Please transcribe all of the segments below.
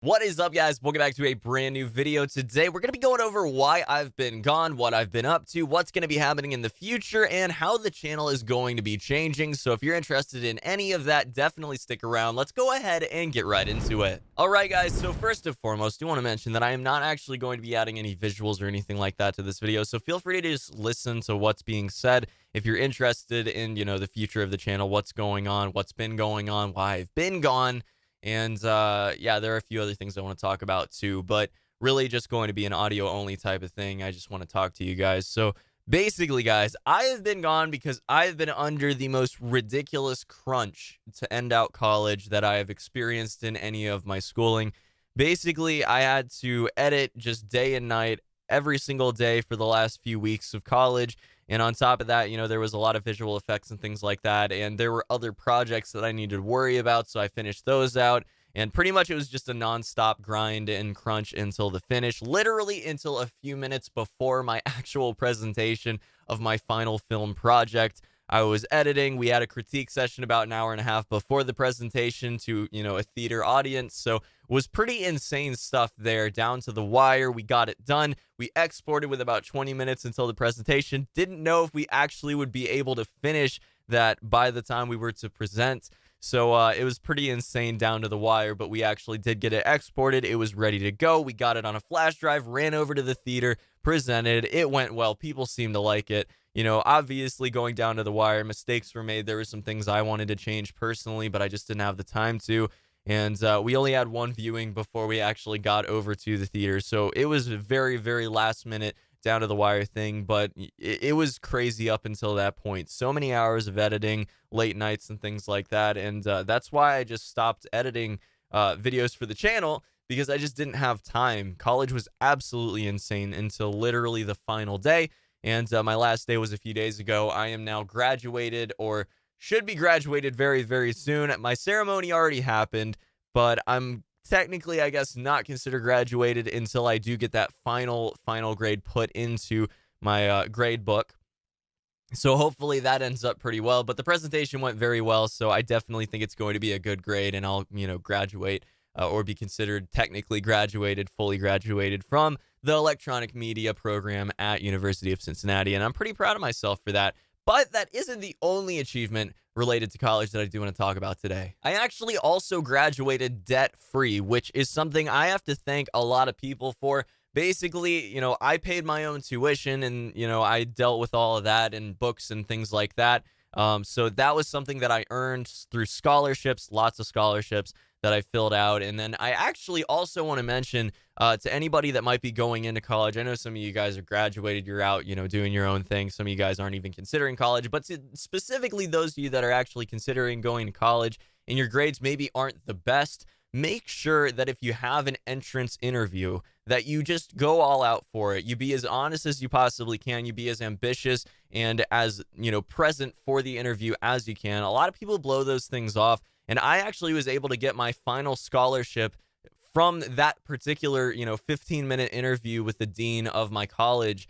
What is up, guys? Welcome back to a brand new video. Today, we're going to be going over why I've been gone, what I've been up to, what's going to be happening in the future, and how the channel is going to be changing. So if you're interested in any of that, definitely stick around. Let's go ahead and get right into it. All right, guys. So first and foremost, I do want to mention that I am not actually going to be adding any visuals or anything like that to this video. So feel free to just listen to what's being said. If you're interested in, the future of the channel, what's going on, what's been going on, why I've been gone. And yeah, there are a few other things I want to talk about too, but really just going to be an audio only type of thing. I just want to talk to you guys. So basically, guys, I have been gone because I've been under the most ridiculous crunch to end out college that I have experienced in any of my schooling. Basically, I had to edit just day and night every single day for the last few weeks of college. And on top of that, there was a lot of visual effects and things like that. And there were other projects that I needed to worry about. So I finished those out. And pretty much it was just a nonstop grind and crunch until the finish, literally until a few minutes before my actual presentation of my final film project. I was editing. We had a critique session about an hour and a half before the presentation to, a theater audience. So was pretty insane stuff there, down to the wire. We got it done. We exported with about 20 minutes until the presentation. Didn't know if we actually would be able to finish that by the time we were to present. So it was pretty insane down to the wire, but we actually did get it exported. It was ready to go. We got it on a flash drive, ran over to the theater, presented. It went well. People seemed to like it. Obviously going down to the wire, mistakes were made. There were some things I wanted to change personally, but I just didn't have the time to. And we only had one viewing before we actually got over to the theater. So it was a very, very last minute down to the wire thing, but it was crazy up until that point. So many hours of editing, late nights and things like that. And that's why I just stopped editing videos for the channel, because I just didn't have time. College was absolutely insane until literally the final day. And my last day was a few days ago. I am now graduated, or should be graduated very, very soon. My ceremony already happened, but I'm technically, I guess, not considered graduated until I do get that final grade put into my grade book. So hopefully that ends up pretty well. But the presentation went very well, so I definitely think it's going to be a good grade, and I'll, graduate or be considered technically graduated, fully graduated from the electronic media program at University of Cincinnati. And I'm pretty proud of myself for that. But that isn't the only achievement related to college that I do want to talk about today. I actually also graduated debt-free, which is something I have to thank a lot of people for. Basically, I paid my own tuition, and, I dealt with all of that and books and things like that. So that was something that I earned through scholarships, lots of scholarships that I filled out. And then I actually also want to mention to anybody that might be going into college. I know some of you guys are graduated, you're out, doing your own thing. Some of you guys aren't even considering college, but specifically those of you that are actually considering going to college and your grades maybe aren't the best, make sure that if you have an entrance interview, that you just go all out for it. You be as honest as you possibly can. You be as ambitious and as, present for the interview as you can. A lot of people blow those things off. And I actually was able to get my final scholarship from that particular, 15-minute interview with the dean of my college,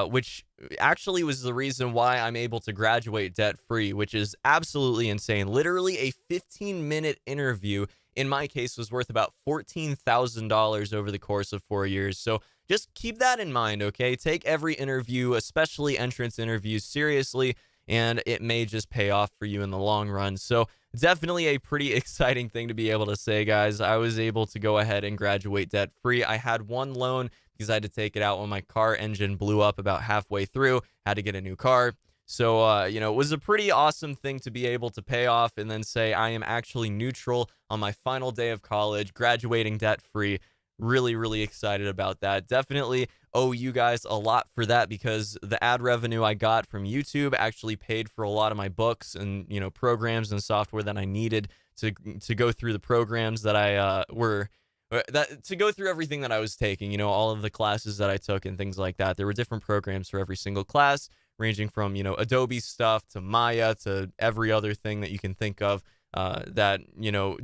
which actually was the reason why I'm able to graduate debt-free, which is absolutely insane. Literally a 15-minute interview, in my case, was worth about $14,000 over the course of 4 years. So just keep that in mind, okay? Take every interview, especially entrance interviews, seriously, and it may just pay off for you in the long run. So definitely a pretty exciting thing to be able to say, guys. I was able to go ahead and graduate debt-free. I had one loan because I had to take it out when my car engine blew up about halfway through. Had to get a new car. So, it was a pretty awesome thing to be able to pay off and then say I am actually neutral on my final day of college, graduating debt-free. Really, really excited about that. Definitely owe you guys a lot for that, because the ad revenue I got from YouTube actually paid for a lot of my books and, programs and software that I needed to go through the programs that I to go through everything that I was taking, all of the classes that I took and things like that. There were different programs for every single class, ranging from, Adobe stuff to Maya to every other thing that you can think of that,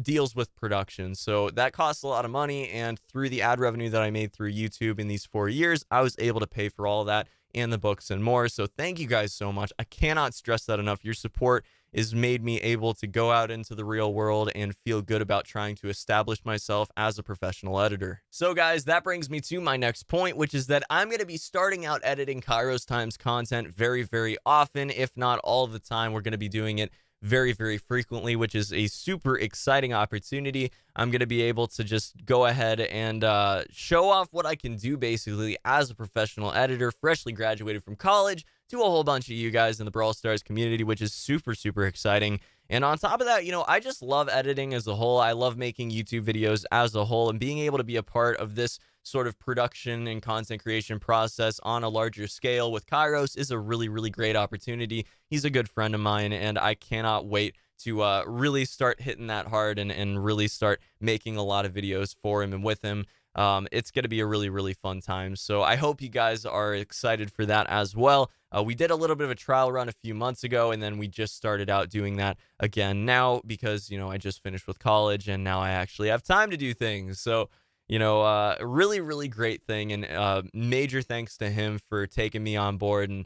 deals with production. So that costs a lot of money. And through the ad revenue that I made through YouTube in these 4 years, I was able to pay for all of that and the books and more. So thank you guys so much. I cannot stress that enough. Your support is made me able to go out into the real world and feel good about trying to establish myself as a professional editor. So guys, that brings me to my next point, which is that I'm going to be starting out editing Kairos Times content very, very often, if not all the time. We're going to be doing it very, very frequently, which is a super exciting opportunity. I'm going to be able to just go ahead and show off what I can do basically as a professional editor, freshly graduated from college, to a whole bunch of you guys in the Brawl Stars community, which is super, super exciting. And on top of that, I just love editing as a whole. I love making YouTube videos as a whole, and being able to be a part of this sort of production and content creation process on a larger scale with Kairos is a really, really great opportunity. He's a good friend of mine, and I cannot wait to really start hitting that hard and really start making a lot of videos for him and with him. It's going to be a really, really fun time. So I hope you guys are excited for that as well. We did a little bit of a trial run a few months ago, and then we just started out doing that again now because, I just finished with college and now I actually have time to do things. So, really, really great thing. And major thanks to him for taking me on board and,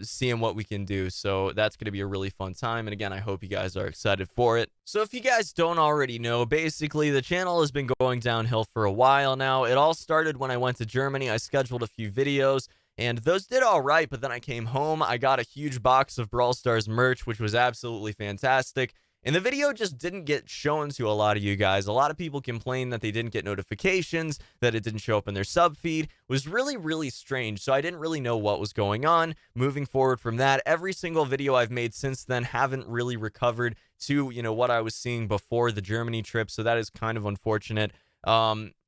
seeing what we can do. So that's going to be a really fun time. And again, I hope you guys are excited for it. So if you guys don't already know, basically the channel has been going downhill for a while now. It all started when I went to Germany. I scheduled a few videos and those did all right, but then I came home. I got a huge box of Brawl Stars merch, which was absolutely fantastic. And the video just didn't get shown to a lot of you guys. A lot of people complained that they didn't get notifications, that it didn't show up in their sub feed. It was really, really strange. So I didn't really know what was going on. Moving forward from that, every single video I've made since then haven't really recovered to, what I was seeing before the Germany trip. So that is kind of unfortunate.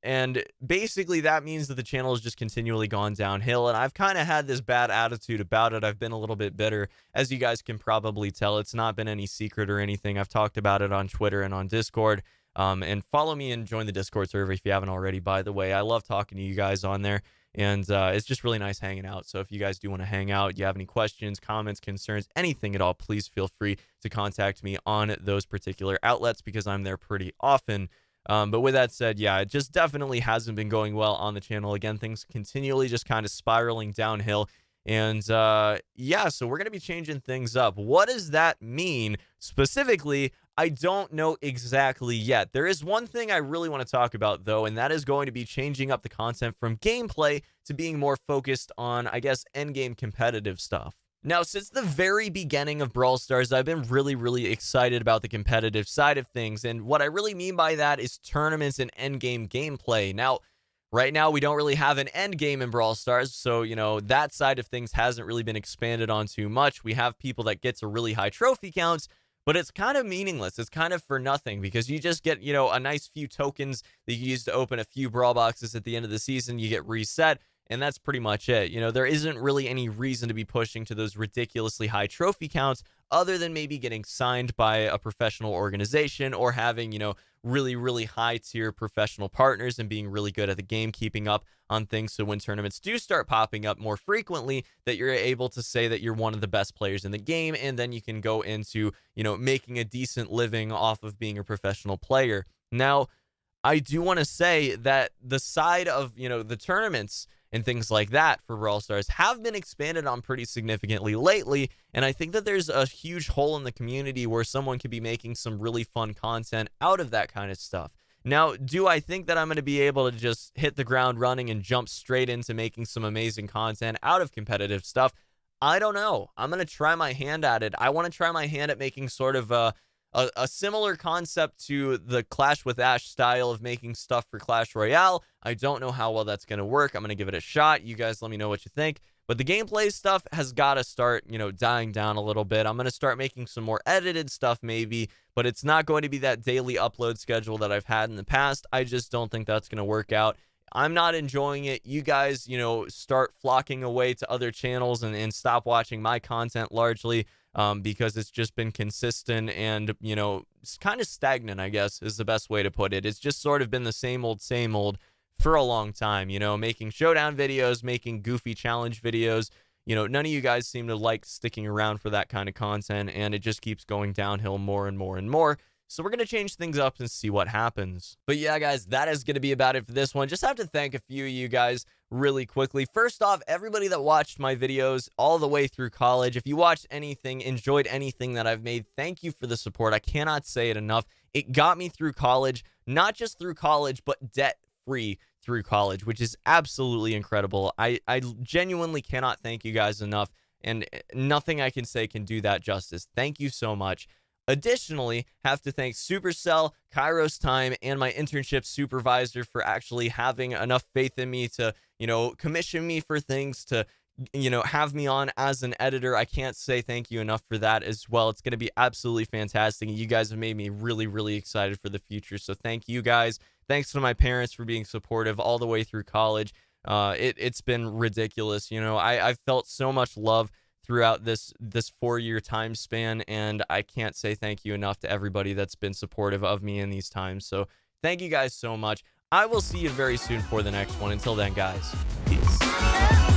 And basically that means that the channel has just continually gone downhill, and I've kind of had this bad attitude about it. I've been a little bit bitter, as you guys can probably tell. It's not been any secret or anything. I've talked about it on Twitter and on Discord. And follow me and join the Discord server if you haven't already, by the way. I love talking to you guys on there, and it's just really nice hanging out. So if you guys do want to hang out, you have any questions, comments, concerns, anything at all, please feel free to contact me on those particular outlets because I'm there pretty often. But with that said, yeah, it just definitely hasn't been going well on the channel. Again, things continually just kind of spiraling downhill. And yeah, so we're going to be changing things up. What does that mean specifically? I don't know exactly yet. There is one thing I really want to talk about, though, and that is going to be changing up the content from gameplay to being more focused on, I guess, endgame competitive stuff. Now, since the very beginning of Brawl Stars, I've been really, really excited about the competitive side of things. And what I really mean by that is tournaments and endgame gameplay. Now, right now, we don't really have an endgame in Brawl Stars. So, that side of things hasn't really been expanded on too much. We have people that get to really high trophy counts, but it's kind of meaningless. It's kind of for nothing because you just get, a nice few tokens that you use to open a few Brawl boxes at the end of the season. You get reset. And that's pretty much it. There isn't really any reason to be pushing to those ridiculously high trophy counts other than maybe getting signed by a professional organization or having, really, really high tier professional partners and being really good at the game, keeping up on things. So when tournaments do start popping up more frequently, that you're able to say that you're one of the best players in the game. And then you can go into, making a decent living off of being a professional player. Now, I do want to say that the side of, the tournaments and things like that for Brawl Stars have been expanded on pretty significantly lately, and I think that there's a huge hole in the community where someone could be making some really fun content out of that kind of stuff. Now, do I think that I'm going to be able to just hit the ground running and jump straight into making some amazing content out of competitive stuff? I don't know. I'm going to try my hand at it. I want to try my hand at making sort of a similar concept to the Clash with Ash style of making stuff for Clash Royale. I don't know how well that's going to work. I'm going to give it a shot. You guys let me know what you think. But the gameplay stuff has got to start, dying down a little bit. I'm going to start making some more edited stuff maybe, but it's not going to be that daily upload schedule that I've had in the past. I just don't think that's going to work out. I'm not enjoying it. You guys, start flocking away to other channels and stop watching my content largely. Because it's just been consistent and, it's kind of stagnant, I guess, is the best way to put it. It's just sort of been the same old for a long time, making showdown videos, making goofy challenge videos. None of you guys seem to like sticking around for that kind of content, and it just keeps going downhill more and more and more. So we're going to change things up and see what happens. But yeah, guys, that is going to be about it for this one. Just have to thank a few of you guys really quickly. First off, everybody that watched my videos all the way through college. If you watched anything, enjoyed anything that I've made, thank you for the support. I cannot say it enough. It got me through college, not just through college, but debt-free through college, which is absolutely incredible. I genuinely cannot thank you guys enough, and nothing I can say can do that justice. Thank you so much. Additionally, have to thank Supercell, Kairos Time, and my internship supervisor for actually having enough faith in me to, commission me for things, to, have me on as an editor. I can't say thank you enough for that as well. It's going to be absolutely fantastic. You guys have made me really, really excited for the future. So thank you guys. Thanks to my parents for being supportive all the way through college. It's been ridiculous. I've felt so much love throughout this 4-year time span, and I can't say thank you enough to everybody that's been supportive of me in these times. So thank you guys so much. I will see you very soon for the next one. Until then, guys, peace.